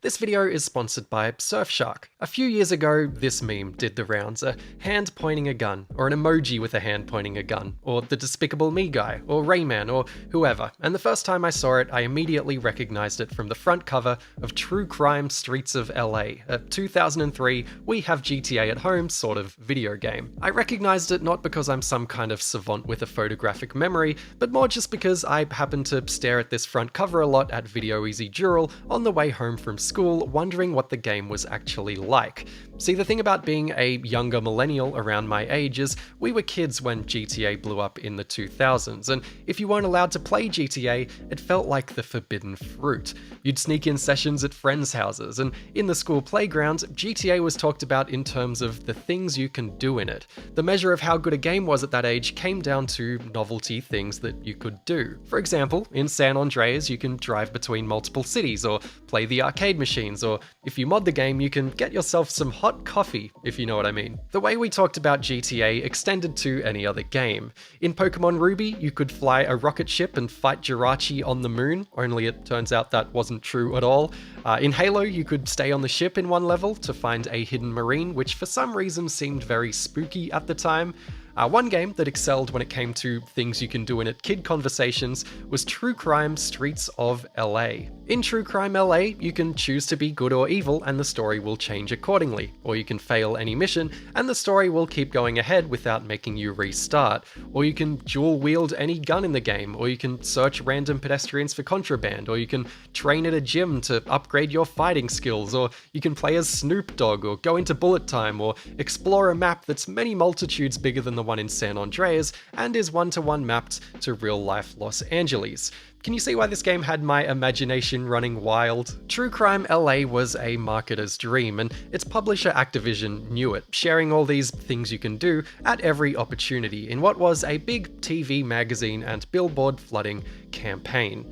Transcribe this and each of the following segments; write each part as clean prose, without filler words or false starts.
This video is sponsored by Surfshark. A few years ago, this meme did the rounds: a hand pointing a gun, or an emoji with a hand pointing a gun, or the Despicable Me guy, or Rayman, or whoever. And the first time I saw it, I immediately recognized it from the front cover of True Crime Streets of LA, a 2003 we have GTA at home sort of video game. I recognized it not because I'm some kind of savant with a photographic memory, but more just because I happened to stare at this front cover a lot at Video Easy Dural on the way home from school, wondering what the game was actually like. See, the thing about being a younger millennial around my age is we were kids when GTA blew up in the 2000s, and if you weren't allowed to play GTA, it felt like the forbidden fruit. You'd sneak in sessions at friends' houses, and in the school playground, GTA was talked about in terms of the things you can do in it. The measure of how good a game was at that age came down to novelty things that you could do. For example, in San Andreas, you can drive between multiple cities, or play the arcade machines, or if you mod the game, you can get yourself some hot coffee, if you know what I mean. The way we talked about GTA extended to any other game. In Pokemon Ruby, you could fly a rocket ship and fight Jirachi on the moon, only it turns out that wasn't true at all. In Halo, you could stay on the ship in one level to find a hidden marine, which for some reason seemed very spooky at the time. One game that excelled when it came to things you can do in it kid conversations was True Crime Streets of LA. In True Crime LA, you can choose to be good or evil and the story will change accordingly, or you can fail any mission and the story will keep going ahead without making you restart, or you can dual wield any gun in the game, or you can search random pedestrians for contraband, or you can train at a gym to upgrade your fighting skills, or you can play as Snoop Dogg, or go into bullet time, or explore a map that's many multitudes bigger than the one in San Andreas and is one-to-one mapped to real-life Los Angeles. Can you see why this game had my imagination running wild? True Crime LA was a marketer's dream, and its publisher Activision knew it, sharing all these things you can do at every opportunity in what was a big TV, magazine, and billboard flooding campaign.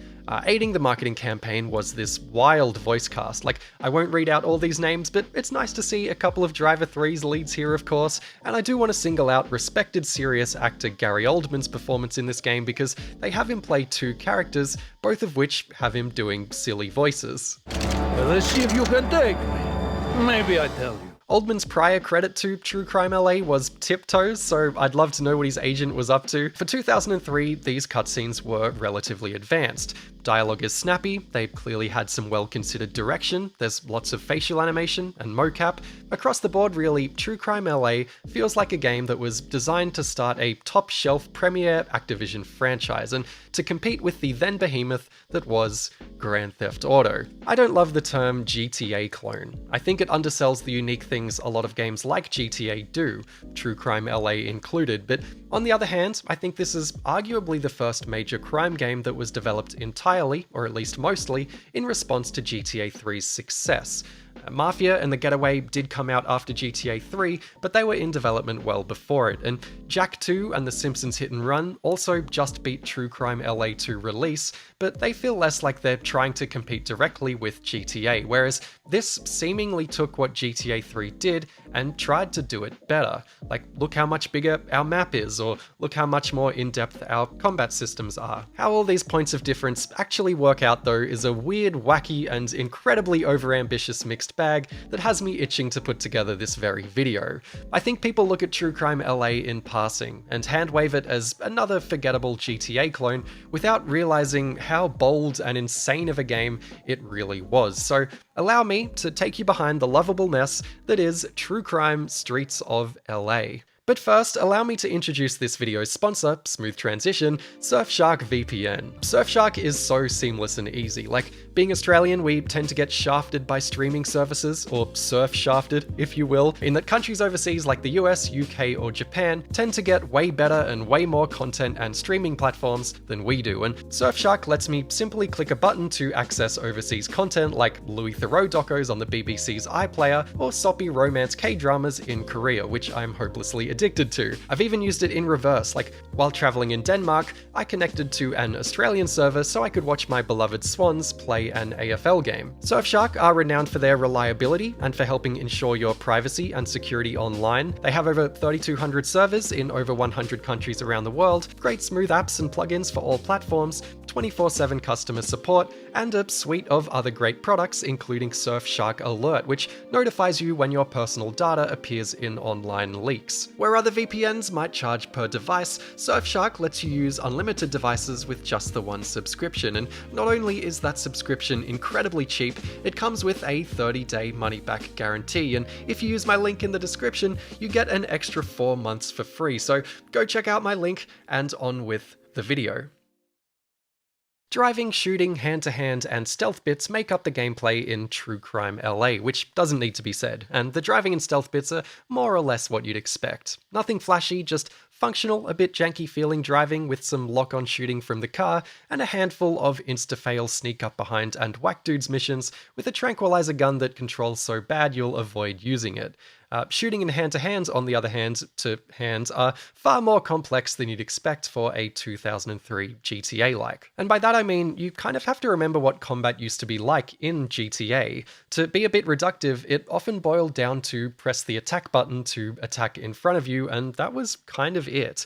Aiding the marketing campaign was this wild voice cast. Like, I won't read out all these names, but it's nice to see a couple of Driver 3's leads here, of course, and I do want to single out respected serious actor Gary Oldman's performance in this game because they have him play two characters, both of which have him doing silly voices. Well, let's see if you can take me. Maybe I tell you. Oldman's prior credit to True Crime LA was Tiptoes, so I'd love to know what his agent was up to. For 2003, these cutscenes were relatively advanced. Dialogue is snappy, they clearly had some well-considered direction, there's lots of facial animation and mocap. Across the board, really, True Crime LA feels like a game that was designed to start a top-shelf premier Activision franchise, and to compete with the then behemoth that was Grand Theft Auto. I don't love the term GTA clone. I think it undersells the unique things a lot of games like GTA do, True Crime LA included, but on the other hand, I think this is arguably the first major crime game that was developed entirely, or at least mostly, in response to GTA 3's success. Mafia and The Getaway did come out after GTA 3, but they were in development well before it, and Jak II and The Simpsons Hit and Run also just beat True Crime LA to release, but they feel less like they're trying to compete directly with GTA, whereas this seemingly took what GTA 3 did and tried to do it better. Like, look how much bigger our map is, or look how much more in-depth our combat systems are. How all these points of difference actually work out though is a weird, wacky, and incredibly overambitious mixed bag that has me itching to put together this very video. I think people look at True Crime LA in passing and hand-wave it as another forgettable GTA clone without realizing how bold and insane of a game it really was. So allow me to take you behind the lovable mess that is True Crime Streets of LA. But first, allow me to introduce this video's sponsor, smooth transition, Surfshark VPN. Surfshark is so seamless and easy. Like, being Australian, we tend to get shafted by streaming services, or surf shafted, if you will, in that countries overseas like the US, UK, or Japan tend to get way better and way more content and streaming platforms than we do, and Surfshark lets me simply click a button to access overseas content like Louis Theroux docos on the BBC's iPlayer, or soppy romance K-dramas in Korea, which I'm hopelessly addicted to. I've even used it in reverse, like while traveling in Denmark, I connected to an Australian server so I could watch my beloved Swans play an AFL game. Surfshark are renowned for their reliability and for helping ensure your privacy and security online. They have over 3,200 servers in over 100 countries around the world, great smooth apps and plugins for all platforms, 24/7 customer support, and a suite of other great products including Surfshark Alert, which notifies you when your personal data appears in online leaks. Where other VPNs might charge per device, Surfshark lets you use unlimited devices with just the one subscription, and not only is that subscription incredibly cheap, it comes with a 30-day money-back guarantee, and if you use my link in the description, you get an extra 4 months for free, so go check out my link, and on with the video. Driving, shooting, hand-to-hand, and stealth bits make up the gameplay in True Crime LA, which doesn't need to be said, and the driving and stealth bits are more or less what you'd expect. Nothing flashy, just functional, a bit janky feeling driving with some lock-on shooting from the car, and a handful of insta-fail sneak up behind and whack dudes missions with a tranquilizer gun that controls so bad you'll avoid using it. Shooting in hand-to-hands, on the other hand, to hands, are far more complex than you'd expect for a 2003 GTA-like. And by that I mean, you kind of have to remember what combat used to be like in GTA. To be a bit reductive, it often boiled down to press the attack button to attack in front of you, and that was kind of it.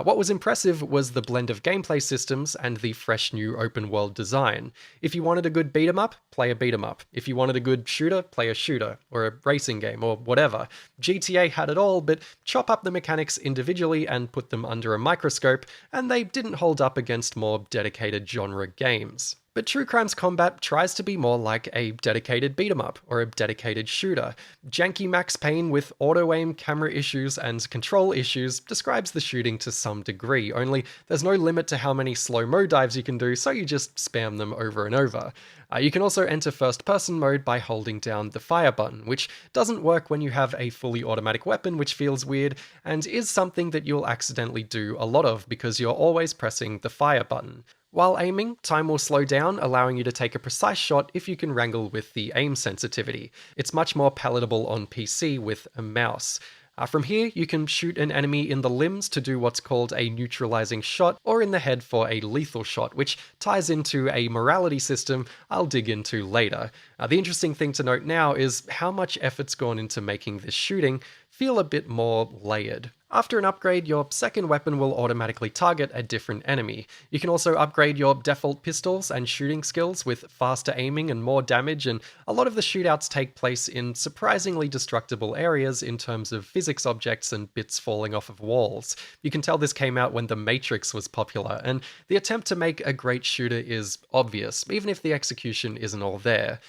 What was impressive was the blend of gameplay systems and the fresh new open world design. If you wanted a good beat 'em up, play a beat 'em up. If you wanted a good shooter, play a shooter, or a racing game, or whatever. GTA had it all, but chop up the mechanics individually and put them under a microscope, and they didn't hold up against more dedicated genre games. But True Crime's combat tries to be more like a dedicated beat-em-up or a dedicated shooter. Janky Max Payne with auto-aim, camera issues, and control issues describes the shooting to some degree, only there's no limit to how many slow-mo dives you can do, so you just spam them over and over. You can also enter first-person mode by holding down the fire button, which doesn't work when you have a fully automatic weapon, which feels weird, and is something that you'll accidentally do a lot of because you're always pressing the fire button. While aiming, time will slow down, allowing you to take a precise shot if you can wrangle with the aim sensitivity. It's much more palatable on PC with a mouse. From here, you can shoot an enemy in the limbs to do what's called a neutralizing shot, or in the head for a lethal shot, which ties into a morality system I'll dig into later. The interesting thing to note now is how much effort's gone into making this shooting feel a bit more layered. After an upgrade, your second weapon will automatically target a different enemy. You can also upgrade your default pistols and shooting skills with faster aiming and more damage, and a lot of the shootouts take place in surprisingly destructible areas in terms of physics objects and bits falling off of walls. You can tell this came out when The Matrix was popular, and the attempt to make a great shooter is obvious, even if the execution isn't all there.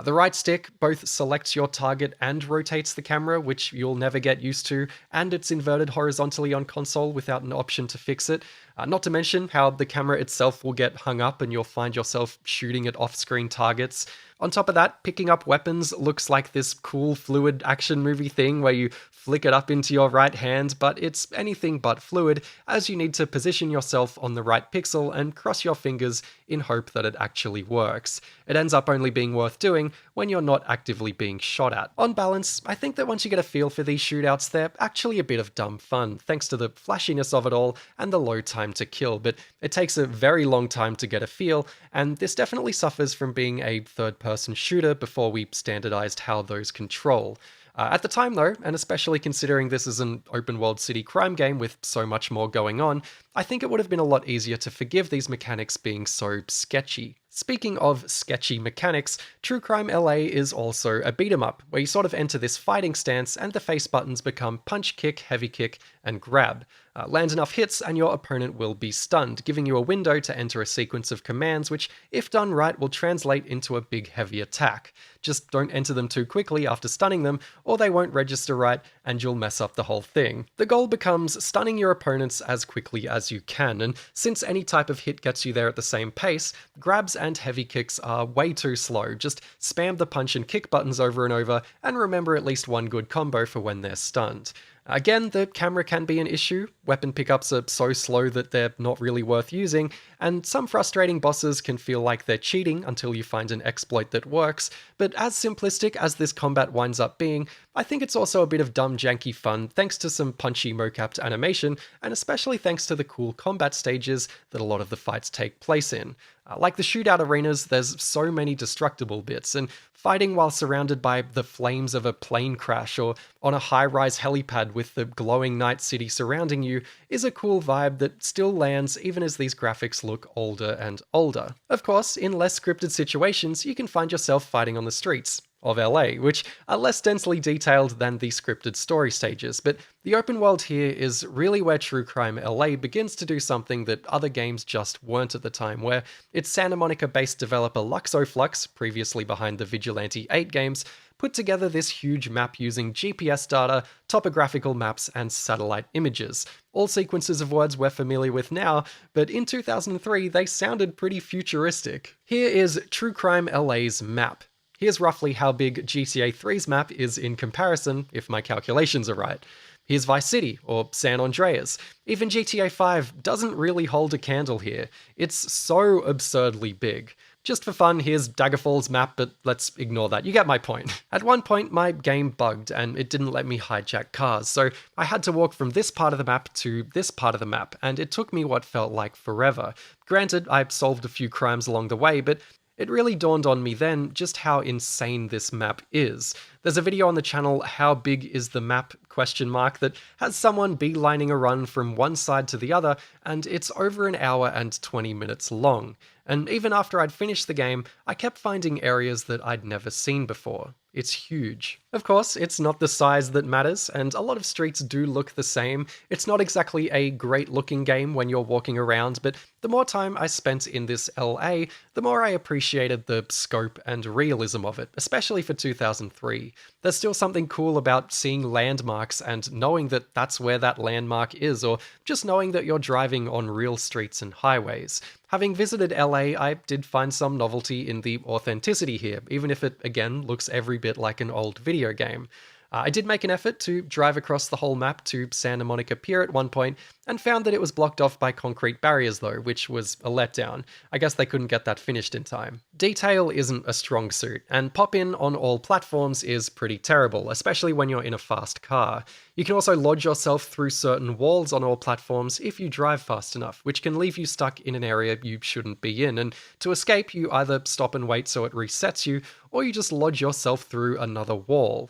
The right stick both selects your target and rotates the camera, which you'll never get used to, and it's inverted horizontally on console without an option to fix it. Not to mention how the camera itself will get hung up and you'll find yourself shooting at off-screen targets. On top of that, picking up weapons looks like this cool fluid action movie thing where you flick it up into your right hand, but it's anything but fluid, as you need to position yourself on the right pixel and cross your fingers in hope that it actually works. It ends up only being worth doing when you're not actively being shot at. On balance, I think that once you get a feel for these shootouts, they're actually a bit of dumb fun, thanks to the flashiness of it all and the low time to kill, but it takes a very long time to get a feel, and this definitely suffers from being a third-person shooter before we standardized how those control. At the time though, and especially considering this is an open-world city crime game with so much more going on, I think it would have been a lot easier to forgive these mechanics being so sketchy. Speaking of sketchy mechanics, True Crime LA is also a beat-em-up, where you sort of enter this fighting stance and the face buttons become punch, kick, heavy kick, and grab. Land enough hits and your opponent will be stunned, giving you a window to enter a sequence of commands which, if done right, will translate into a big heavy attack. Just don't enter them too quickly after stunning them, or they won't register right and you'll mess up the whole thing. The goal becomes stunning your opponents as quickly as you can, and since any type of hit gets you there at the same pace, grabs and heavy kicks are way too slow. Just spam the punch and kick buttons over and over, and remember at least one good combo for when they're stunned. Again, the camera can be an issue, weapon pickups are so slow that they're not really worth using, and some frustrating bosses can feel like they're cheating until you find an exploit that works, but as simplistic as this combat winds up being, I think it's also a bit of dumb janky fun thanks to some punchy mocapped animation, and especially thanks to the cool combat stages that a lot of the fights take place in. Like the shootout arenas, there's so many destructible bits, and fighting while surrounded by the flames of a plane crash or on a high-rise helipad with the glowing night city surrounding you is a cool vibe that still lands even as these graphics look older and older. Of course, in less scripted situations, you can find yourself fighting on the streets of LA, which are less densely detailed than the scripted story stages, but the open world here is really where True Crime LA begins to do something that other games just weren't at the time, where its Santa Monica-based developer Luxoflux, previously behind the Vigilante 8 games, put together this huge map using GPS data, topographical maps, and satellite images. All sequences of words we're familiar with now, but in 2003 they sounded pretty futuristic. Here is True Crime LA's map. Here's roughly how big GTA 3's map is in comparison, if my calculations are right. Here's Vice City, or San Andreas. Even GTA 5 doesn't really hold a candle here. It's so absurdly big. Just for fun, here's Daggerfall's map, but let's ignore that. You get my point. At one point, my game bugged and it didn't let me hijack cars, so I had to walk from this part of the map to this part of the map, and it took me what felt like forever. Granted, I solved a few crimes along the way, but it really dawned on me then just how insane this map is. There's a video on the channel, How Big Is the Map? That has someone beelining a run from one side to the other, and it's over an hour and 20 minutes long. And even after I'd finished the game, I kept finding areas that I'd never seen before. It's huge. Of course, it's not the size that matters, and a lot of streets do look the same. It's not exactly a great looking game when you're walking around, but the more time I spent in this LA, the more I appreciated the scope and realism of it, especially for 2003. There's still something cool about seeing landmarks and knowing that that's where that landmark is, or just knowing that you're driving on real streets and highways. Having visited LA, I did find some novelty in the authenticity here, even if it, again, looks every bit like an old video game. I did make an effort to drive across the whole map to Santa Monica Pier at one point, and found that it was blocked off by concrete barriers though, which was a letdown. I guess they couldn't get that finished in time. Detail isn't a strong suit, and pop-in on all platforms is pretty terrible, especially when you're in a fast car. You can also lodge yourself through certain walls on all platforms if you drive fast enough, which can leave you stuck in an area you shouldn't be in, and to escape you either stop and wait so it resets you, or you just lodge yourself through another wall.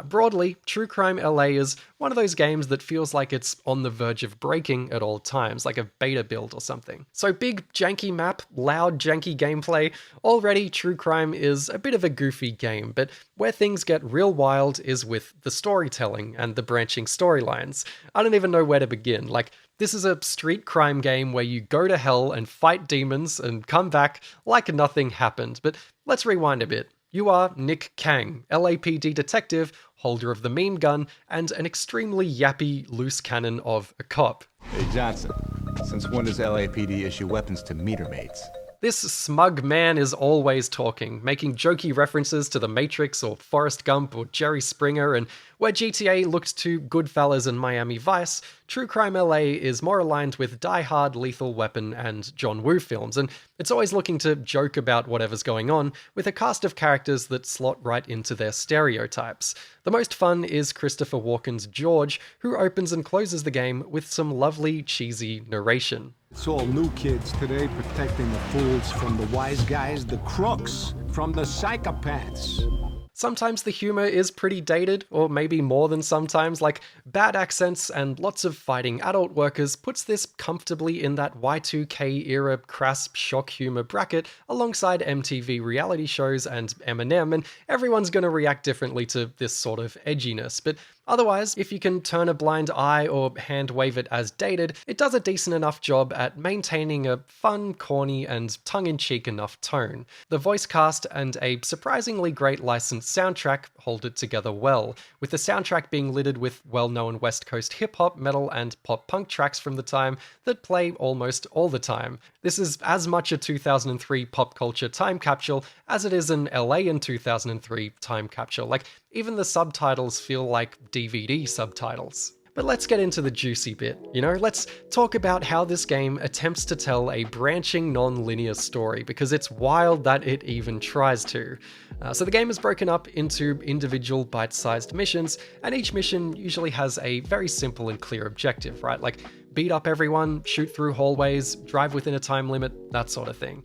Broadly, True Crime LA is one of those games that feels like it's on the verge of breaking at all times, like a beta build or something. So big, janky map, loud, janky gameplay. Already, True Crime is a bit of a goofy game, but where things get real wild is with the storytelling and the branching storylines. I don't even know where to begin. Like, this is a street crime game where you go to hell and fight demons and come back like nothing happened. But let's rewind a bit. You are Nick Kang, LAPD detective, holder of the meme gun, and an extremely yappy loose cannon of a cop. Hey Johnson, since when does LAPD issue weapons to meter maids? This smug man is always talking, making jokey references to The Matrix or Forrest Gump or Jerry Springer, and where GTA looked to Goodfellas and Miami Vice, True Crime LA is more aligned with Die Hard, Lethal Weapon, and John Woo films, and it's always looking to joke about whatever's going on, with a cast of characters that slot right into their stereotypes. The most fun is Christopher Walken's George, who opens and closes the game with some lovely, cheesy narration. It's all new kids today, protecting the fools from the wise guys, the crooks from the psychopaths. Sometimes the humor is pretty dated, or maybe more than sometimes, like bad accents and lots of fighting adult workers puts this comfortably in that Y2K era crass shock humor bracket alongside MTV reality shows and Eminem, and everyone's gonna react differently to this sort of edginess, but otherwise, if you can turn a blind eye or hand wave it as dated, it does a decent enough job at maintaining a fun, corny, and tongue-in-cheek enough tone. The voice cast and a surprisingly great licensed soundtrack hold it together well, with the soundtrack being littered with well-known West Coast hip-hop, metal, and pop-punk tracks from the time that play almost all the time. This is as much a 2003 pop culture time capsule as it is an LA in 2003 time capsule. Like, even the subtitles feel like DVD subtitles. But let's get into the juicy bit, let's talk about how this game attempts to tell a branching non-linear story, because it's wild that it even tries to. So the game is broken up into individual bite-sized missions, and each mission usually has a very simple and clear objective, right? Like beat up everyone, shoot through hallways, drive within a time limit, that sort of thing.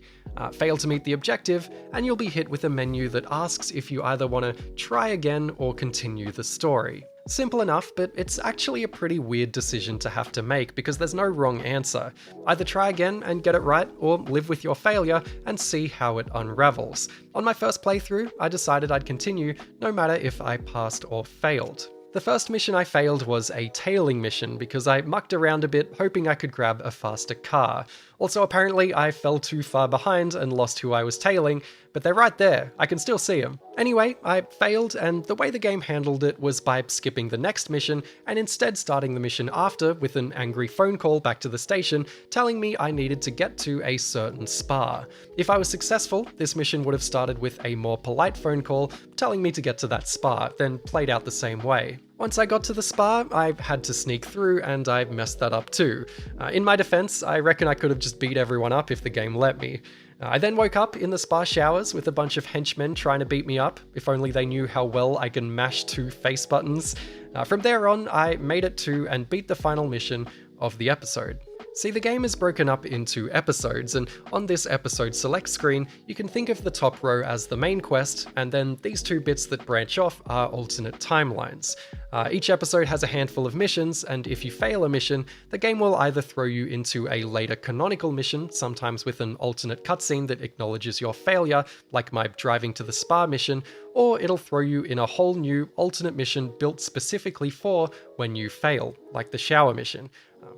Fail to meet the objective, and you'll be hit with a menu that asks if you either want to try again or continue the story. Simple enough, but it's actually a pretty weird decision to have to make because there's no wrong answer. Either try again and get it right, or live with your failure and see how it unravels. On my first playthrough, I decided I'd continue no matter if I passed or failed. The first mission I failed was a tailing mission because I mucked around a bit hoping I could grab a faster car. Also, apparently I fell too far behind and lost who I was tailing, but they're right there, I can still see them. Anyway, I failed, and the way the game handled it was by skipping the next mission and instead starting the mission after with an angry phone call back to the station telling me I needed to get to a certain spa. If I was successful, this mission would have started with a more polite phone call telling me to get to that spa, then played out the same way. Once I got to the spa, I had to sneak through, and I messed that up too. In my defense, I reckon I could have just beat everyone up if the game let me. I then woke up in the spa showers with a bunch of henchmen trying to beat me up, if only they knew how well I can mash 2 face buttons. From there on, I made it to and beat the final mission of the episode. See, the game is broken up into episodes, and on this episode select screen, you can think of the top row as the main quest, and then these 2 bits that branch off are alternate timelines. Each episode has a handful of missions, and if you fail a mission, the game will either throw you into a later canonical mission, sometimes with an alternate cutscene that acknowledges your failure, like my driving to the spa mission, or it'll throw you in a whole new alternate mission built specifically for when you fail, like the shower mission.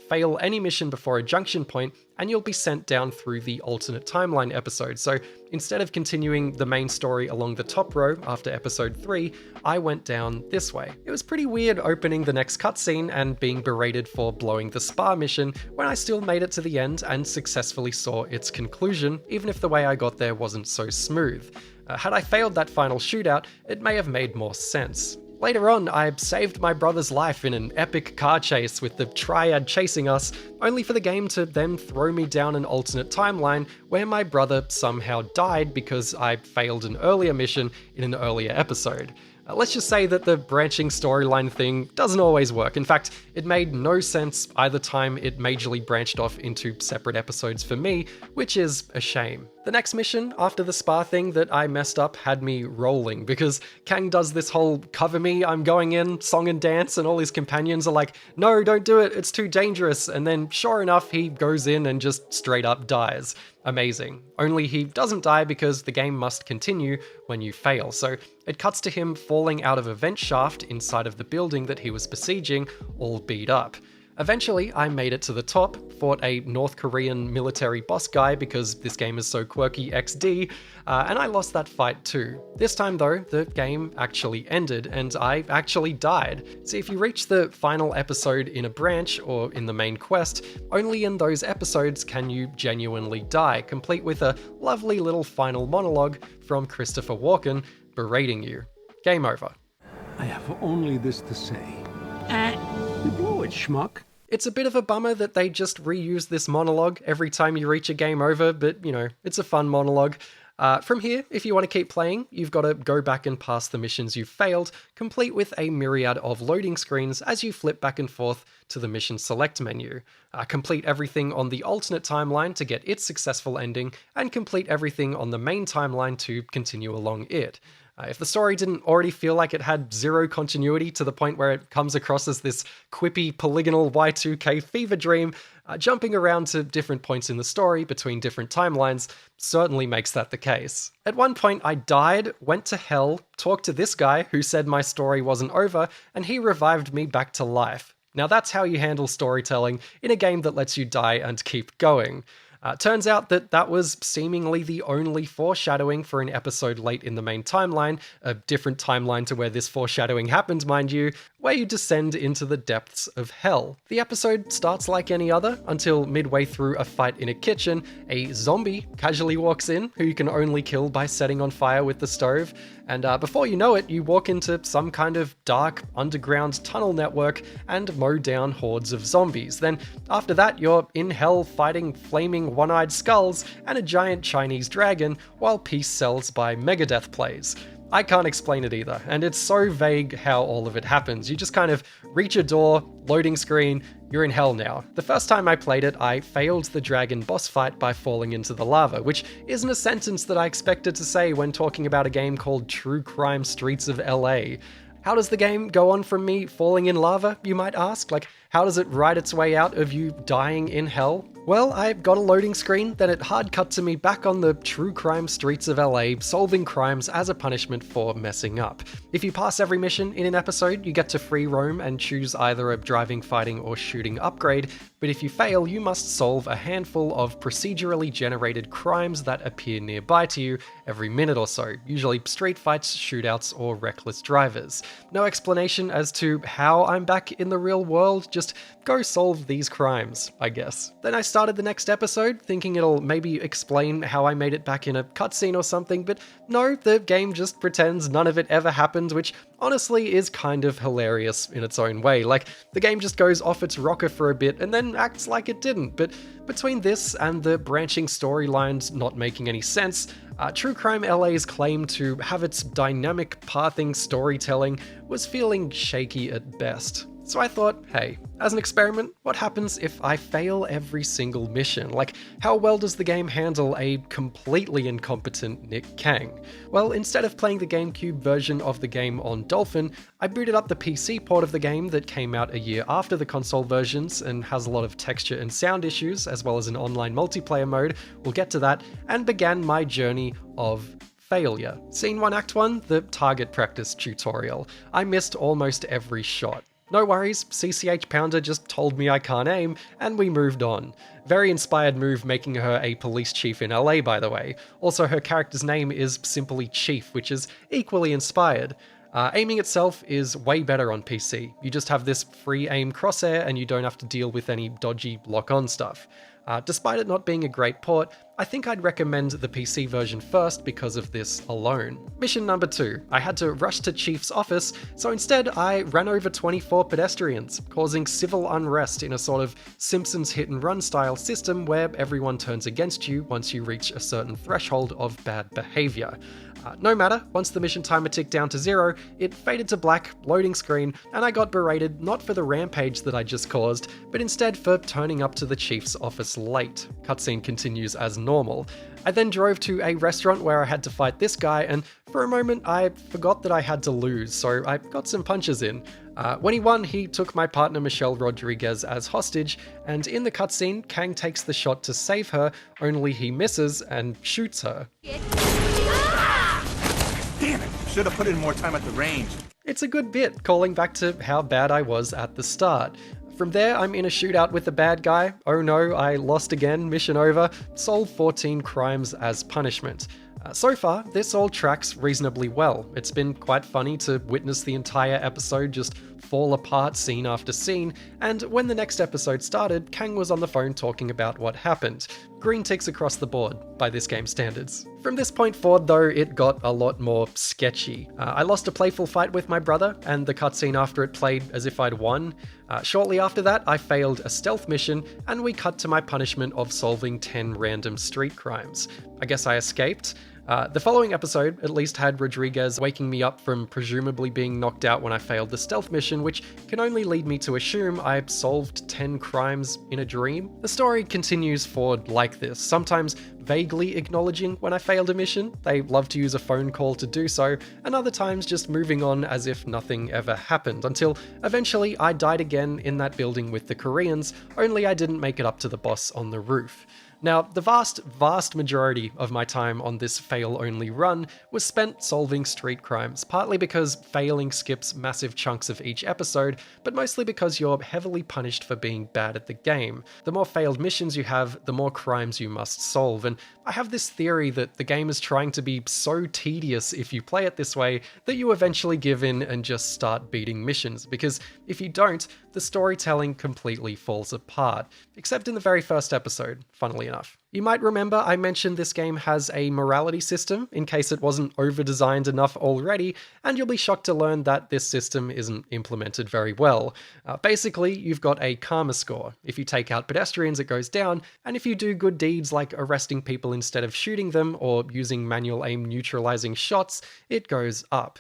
Fail any mission before a junction point, and you'll be sent down through the alternate timeline episode. So instead of continuing the main story along the top row after episode 3, I went down this way. It was pretty weird opening the next cutscene and being berated for blowing the spa mission when I still made it to the end and successfully saw its conclusion, even if the way I got there wasn't so smooth. Had I failed that final shootout, it may have made more sense. Later on, I saved my brother's life in an epic car chase with the triad chasing us, only for the game to then throw me down an alternate timeline where my brother somehow died because I failed an earlier mission in an earlier episode. Let's just say that the branching storyline thing doesn't always work. In fact, it made no sense either time it majorly branched off into separate episodes for me, which is a shame. The next mission after the spa thing that I messed up had me rolling, because Kang does this whole cover me, I'm going in, song and dance, and all his companions are like, no, don't do it, it's too dangerous, and then sure enough, he goes in and just straight up dies. Amazing. Only he doesn't die because the game must continue when you fail, so it cuts to him falling out of a vent shaft inside of the building that he was besieging, all beat up. Eventually, I made it to the top, fought a North Korean military boss guy because this game is so quirky XD, and I lost that fight too. This time though, the game actually ended, and I actually died. See, if you reach the final episode in a branch or in the main quest, only in those episodes can you genuinely die, complete with a lovely little final monologue from Christopher Walken berating you. Game over. I have only this to say. You blew it, schmuck. It's a bit of a bummer that they just reuse this monologue every time you reach a game over, but it's a fun monologue. From here, if you want to keep playing, you've got to go back and pass the missions you've failed, complete with a myriad of loading screens as you flip back and forth to the mission select menu. Complete everything on the alternate timeline to get its successful ending, and complete everything on the main timeline to continue along it. If the story didn't already feel like it had zero continuity to the point where it comes across as this quippy polygonal Y2K fever dream, jumping around to different points in the story between different timelines certainly makes that the case. At one point I died, went to hell, talked to this guy who said my story wasn't over, and he revived me back to life. Now that's how you handle storytelling in a game that lets you die and keep going. Turns out that was seemingly the only foreshadowing for an episode late in the main timeline, a different timeline to where this foreshadowing happened, mind you, where you descend into the depths of hell. The episode starts like any other until midway through a fight in a kitchen, a zombie casually walks in who you can only kill by setting on fire with the stove, and before you know it, you walk into some kind of dark underground tunnel network and mow down hordes of zombies. Then after that, you're in hell fighting flaming one-eyed skulls and a giant Chinese dragon while peace sells by Megadeth plays. I can't explain it either, and it's so vague how all of it happens. You just kind of reach a door, loading screen, you're in hell now. The first time I played it, I failed the dragon boss fight by falling into the lava, which isn't a sentence that I expected to say when talking about a game called True Crime Streets of LA. How does the game go on from me falling in lava, you might ask? Like, how does it write its way out of you dying in hell? Well, I got a loading screen, then it hard cut to me back on the true crime streets of LA, solving crimes as a punishment for messing up. If you pass every mission in an episode, you get to free roam and choose either a driving, fighting, or shooting upgrade, but if you fail, you must solve a handful of procedurally generated crimes that appear nearby to you every minute or so, usually street fights, shootouts, or reckless drivers. No explanation as to how I'm back in the real world, just go solve these crimes, I guess. Then I started the next episode, thinking it'll maybe explain how I made it back in a cutscene or something, but no, the game just pretends none of it ever happened, which honestly is kind of hilarious in its own way. Like, the game just goes off its rocker for a bit and then acts like it didn't, but between this and the branching storylines not making any sense, True Crime LA's claim to have its dynamic pathing storytelling was feeling shaky at best. So I thought, hey, as an experiment, what happens if I fail every single mission? Like, how well does the game handle a completely incompetent Nick Kang? Well, instead of playing the GameCube version of the game on Dolphin, I booted up the PC port of the game that came out a year after the console versions and has a lot of texture and sound issues, as well as an online multiplayer mode, we'll get to that, and began my journey of failure. Scene 1 Act 1, the target practice tutorial. I missed almost every shot. No worries, CCH Pounder just told me I can't aim, and we moved on. Very inspired move making her a police chief in LA, by the way. Also, her character's name is simply Chief, which is equally inspired. Aiming itself is way better on PC. You just have this free aim crosshair and you don't have to deal with any dodgy lock-on stuff. Despite it not being a great port, I think I'd recommend the PC version first because of this alone. Mission number 2. I had to rush to Chief's office, so instead I ran over 24 pedestrians, causing civil unrest in a sort of Simpsons hit-and-run style system where everyone turns against you once you reach a certain threshold of bad behavior. No matter, once the mission timer ticked down to 0, it faded to black, loading screen, and I got berated not for the rampage that I just caused, but instead for turning up to the Chief's office late. Cutscene continues as normal. I then drove to a restaurant where I had to fight this guy, and for a moment I forgot that I had to lose, so I got some punches in. When he won, he took my partner Michelle Rodriguez as hostage, and in the cutscene, Kang takes the shot to save her, only he misses and shoots her. Damn it! Should have put in more time at the range. It's a good bit, calling back to how bad I was at the start. From there, I'm in a shootout with the bad guy. Oh no, I lost again, mission over. Solve 14 crimes as punishment. So far, this all tracks reasonably well. It's been quite funny to witness the entire episode just fall apart scene after scene, and when the next episode started, Kang was on the phone talking about what happened. Green ticks across the board, by this game's standards. From this point forward though, it got a lot more sketchy. I lost a playful fight with my brother, and the cutscene after it played as if I'd won. Shortly after that, I failed a stealth mission, and we cut to my punishment of solving 10 random street crimes. I guess I escaped. The following episode at least had Rodriguez waking me up from presumably being knocked out when I failed the stealth mission, which can only lead me to assume I solved 10 crimes in a dream. The story continues forward like this, sometimes vaguely acknowledging when I failed a mission. They love to use a phone call to do so, and other times just moving on as if nothing ever happened, until eventually I died again in that building with the Koreans, only I didn't make it up to the boss on the roof. Now, the vast majority of my time on this fail-only run was spent solving street crimes, partly because failing skips massive chunks of each episode, but mostly because you're heavily punished for being bad at the game. The more failed missions you have, the more crimes you must solve, and I have this theory that the game is trying to be so tedious if you play it this way that you eventually give in and just start beating missions, because if you don't, the storytelling completely falls apart, except in the very first episode, funnily enough. You might remember I mentioned this game has a morality system, in case it wasn't over-designed enough already, and you'll be shocked to learn that this system isn't implemented very well. Basically, you've got a karma score. If you take out pedestrians, it goes down, and if you do good deeds like arresting people instead of shooting them, or using manual aim neutralizing shots, it goes up.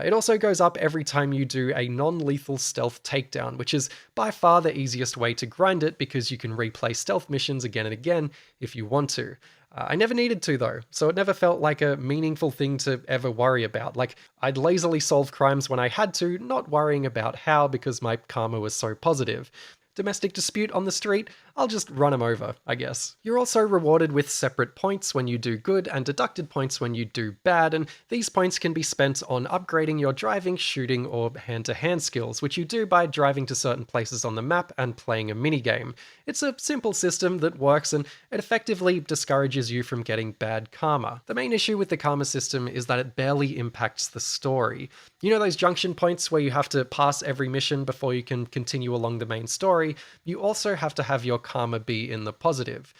It also goes up every time you do a non-lethal stealth takedown, which is by far the easiest way to grind it because you can replay stealth missions again and again if you want to. I never needed to though, so it never felt like a meaningful thing to ever worry about. Like, I'd lazily solve crimes when I had to, not worrying about how because my karma was so positive. Domestic dispute on the street, I'll just run them over, I guess. You're also rewarded with separate points when you do good and deducted points when you do bad, and these points can be spent on upgrading your driving, shooting, or hand-to-hand skills, which you do by driving to certain places on the map and playing a minigame. It's a simple system that works, and it effectively discourages you from getting bad karma. The main issue with the karma system is that it barely impacts the story. You know those junction points where you have to pass every mission before you can continue along the main story? You also have to have your karma be in the positive.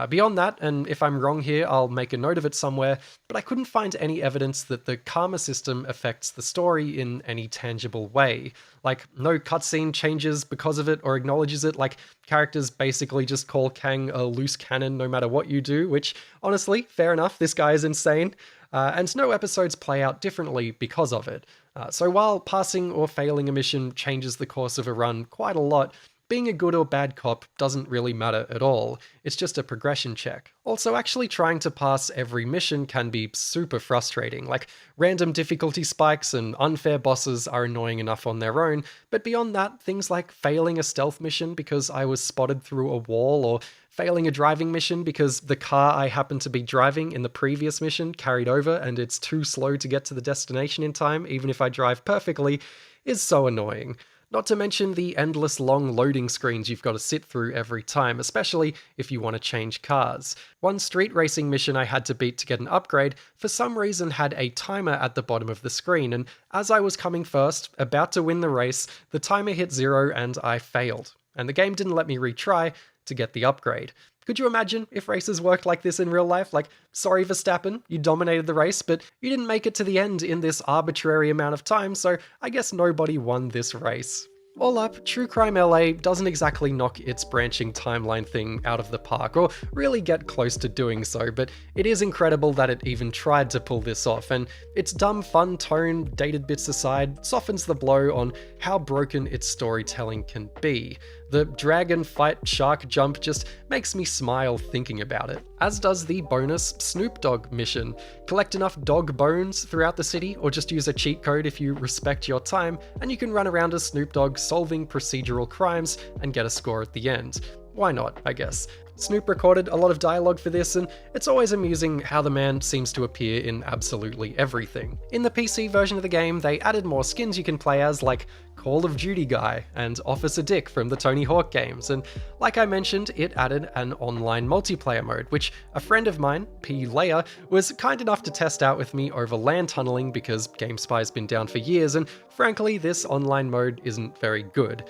Beyond that, and if I'm wrong here, I'll make a note of it somewhere, but I couldn't find any evidence that the karma system affects the story in any tangible way. Like, no cutscene changes because of it or acknowledges it, like characters basically just call Kang a loose cannon no matter what you do, which, honestly, fair enough, this guy is insane. And no episodes play out differently because of it. So while passing or failing a mission changes the course of a run quite a lot, being a good or bad cop doesn't really matter at all, it's just a progression check. Also, actually trying to pass every mission can be super frustrating, like random difficulty spikes and unfair bosses are annoying enough on their own, but beyond that, things like failing a stealth mission because I was spotted through a wall, or failing a driving mission because the car I happened to be driving in the previous mission carried over and it's too slow to get to the destination in time, even if I drive perfectly, is so annoying. Not to mention the endless long loading screens you've got to sit through every time, especially if you want to change cars. One street racing mission I had to beat to get an upgrade, for some reason had a timer at the bottom of the screen, and as I was coming first, about to win the race, the timer hit 0 and I failed. And the game didn't let me retry to get the upgrade. Could you imagine if races worked like this in real life? Like, sorry Verstappen, you dominated the race, but you didn't make it to the end in this arbitrary amount of time, so I guess nobody won this race. All up, True Crime LA doesn't exactly knock its branching timeline thing out of the park, or really get close to doing so, but it is incredible that it even tried to pull this off, and its dumb fun tone, dated bits aside, softens the blow on how broken its storytelling can be. The dragon fight shark jump just makes me smile thinking about it, as does the bonus Snoop Dogg mission. Collect enough dog bones throughout the city, or just use a cheat code if you respect your time, and you can run around as Snoop Dogg solving procedural crimes and get a score at the end. Why not, I guess. Snoop recorded a lot of dialogue for this, and it's always amusing how the man seems to appear in absolutely everything. In the PC version of the game, they added more skins you can play as, like Call of Duty Guy and Officer Dick from the Tony Hawk games, and like I mentioned, it added an online multiplayer mode, which a friend of mine, P. Leia, was kind enough to test out with me over LAN tunneling because GameSpy's been down for years, and frankly, this online mode isn't very good.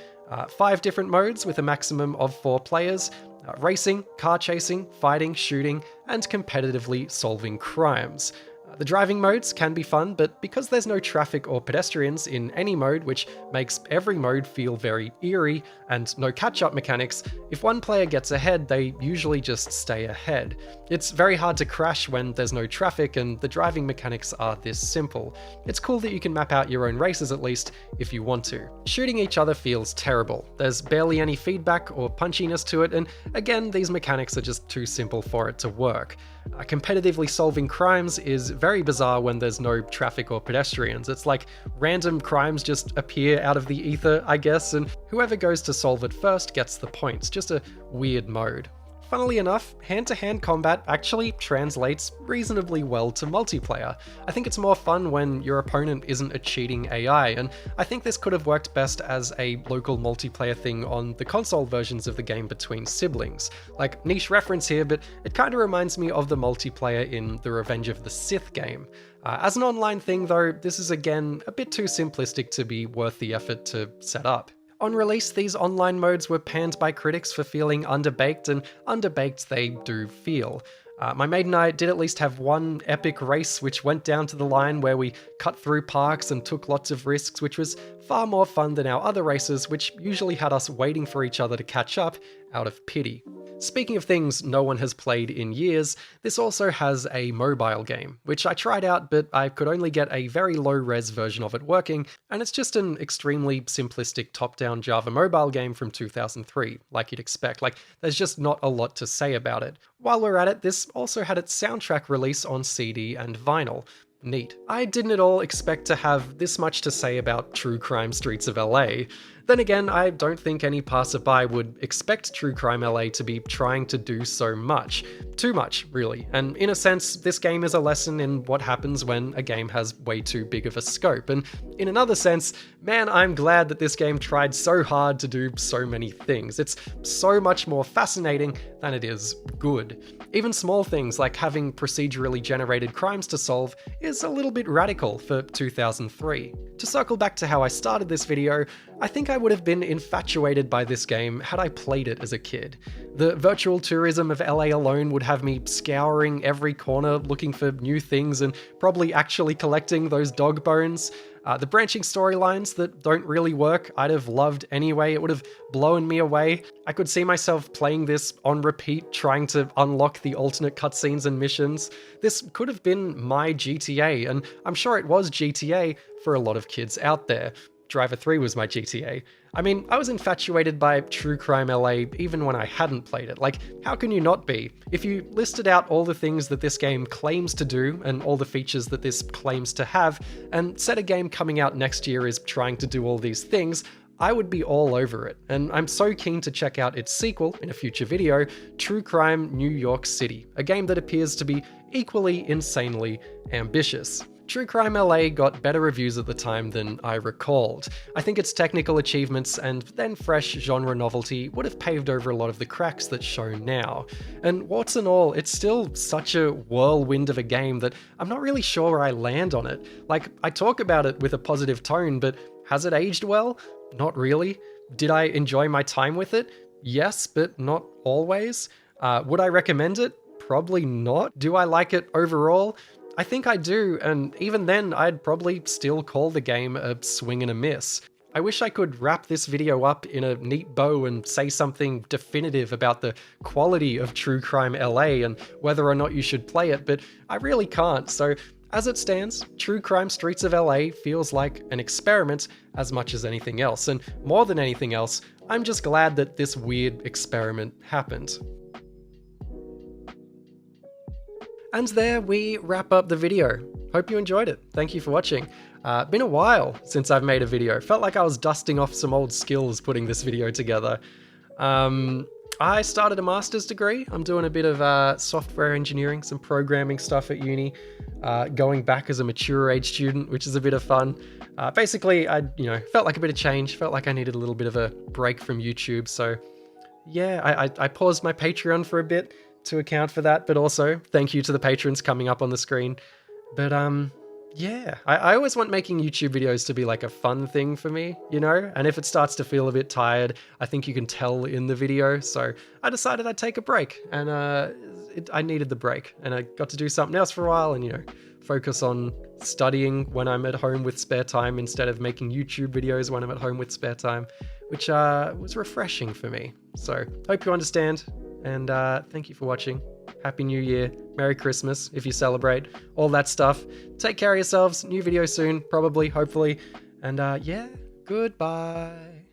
5 different modes with a maximum of 4 players, racing, car chasing, fighting, shooting, and competitively solving crimes. The driving modes can be fun, but because there's no traffic or pedestrians in any mode, which makes every mode feel very eerie, and no catch-up mechanics, if one player gets ahead, they usually just stay ahead. It's very hard to crash when there's no traffic, and the driving mechanics are this simple. It's cool that you can map out your own races at least, if you want to. Shooting each other feels terrible. There's barely any feedback or punchiness to it, and again, these mechanics are just too simple for it to work. Competitively solving crimes is very bizarre when there's no traffic or pedestrians. It's like random crimes just appear out of the ether, I guess, and whoever goes to solve it first gets the points. Just a weird mode. funnily enough, hand-to-hand combat actually translates reasonably well to multiplayer. I think it's more fun when your opponent isn't a cheating AI, and I think this could have worked best as a local multiplayer thing on the console versions of the game between siblings. Like, niche reference here, but it kinda reminds me of the multiplayer in the Revenge of the Sith game. As an online thing though, this is again a bit too simplistic to be worth the effort to set up. On release, these online modes were panned by critics for feeling underbaked, and underbaked they do feel. My mate and I did at least have one epic race which went down to the line where we cut through parks and took lots of risks, which was far more fun than our other races, which usually had us waiting for each other to catch up out of pity. Speaking of things no one has played in years, this also has a mobile game, which I tried out, but I could only get a very low-res version of it working, and it's just an extremely simplistic top-down Java mobile game from 2003, like you'd expect. Like, there's just not a lot to say about it. While we're at it, this also had its soundtrack release on CD and vinyl. Neat. I didn't at all expect to have this much to say about true crime streets of LA. Then again, I don't think any passerby would expect True Crime LA to be trying to do so much. Too much, really. And in a sense, this game is a lesson in what happens when a game has way too big of a scope. And in another sense, man, I'm glad that this game tried so hard to do so many things. It's so much more fascinating than it is good. Even small things like having procedurally generated crimes to solve is a little bit radical for 2003. To circle back to how I started this video, I think I would have been infatuated by this game had I played it as a kid. The virtual tourism of LA alone would have me scouring every corner looking for new things and probably actually collecting those dog bones. The branching storylines that don't really work, I'd have loved anyway. It would have blown me away. I could see myself playing this on repeat, trying to unlock the alternate cutscenes and missions. This could have been my GTA, and I'm sure it was GTA for a lot of kids out there. Driver 3 was my GTA. I mean, I was infatuated by True Crime LA even when I hadn't played it. Like, how can you not be? If you listed out all the things that this game claims to do and all the features that this claims to have, and said a game coming out next year is trying to do all these things, I would be all over it. And I'm so keen to check out its sequel in a future video, True Crime New York City, a game that appears to be equally insanely ambitious. True Crime LA got better reviews at the time than I recalled. I think its technical achievements and then fresh genre novelty would have paved over a lot of the cracks that show now. And warts and all, it's still such a whirlwind of a game that I'm not really sure where I land on it. Like, I talk about it with a positive tone, but has it aged well? Not really. Did I enjoy my time with it? Yes, but not always. Would I recommend it? Probably not. Do I like it overall? I think I do, and even then I'd probably still call the game a swing and a miss. I wish I could wrap this video up in a neat bow and say something definitive about the quality of True Crime LA and whether or not you should play it, but I really can't. So as it stands, True Crime Streets of LA feels like an experiment as much as anything else, and more than anything else, I'm just glad that this weird experiment happened. And there we wrap up the video. Hope you enjoyed it. Thank you for watching. Been a while since I've made a video. Felt like I was dusting off some old skills putting this video together. I started a master's degree. I'm doing a bit of software engineering, some programming stuff at uni, going back as a mature age student, which is a bit of fun. Basically, I felt like a bit of change, felt like I needed a little bit of a break from YouTube. So yeah, I paused my Patreon for a bit to account for that, but also thank you to the patrons coming up on the screen. But yeah, I always want making YouTube videos to be like a fun thing for me, and if it starts to feel a bit tired, I think you can tell in the video. So I decided I'd take a break, and I needed the break, and I got to do something else for a while and focus on studying when I'm at home with spare time instead of making YouTube videos when I'm at home with spare time, which was refreshing for me. So hope you understand. And thank you for watching. Happy New Year. Merry Christmas if you celebrate. All that stuff. Take care of yourselves. New video soon, probably, hopefully. And yeah, goodbye.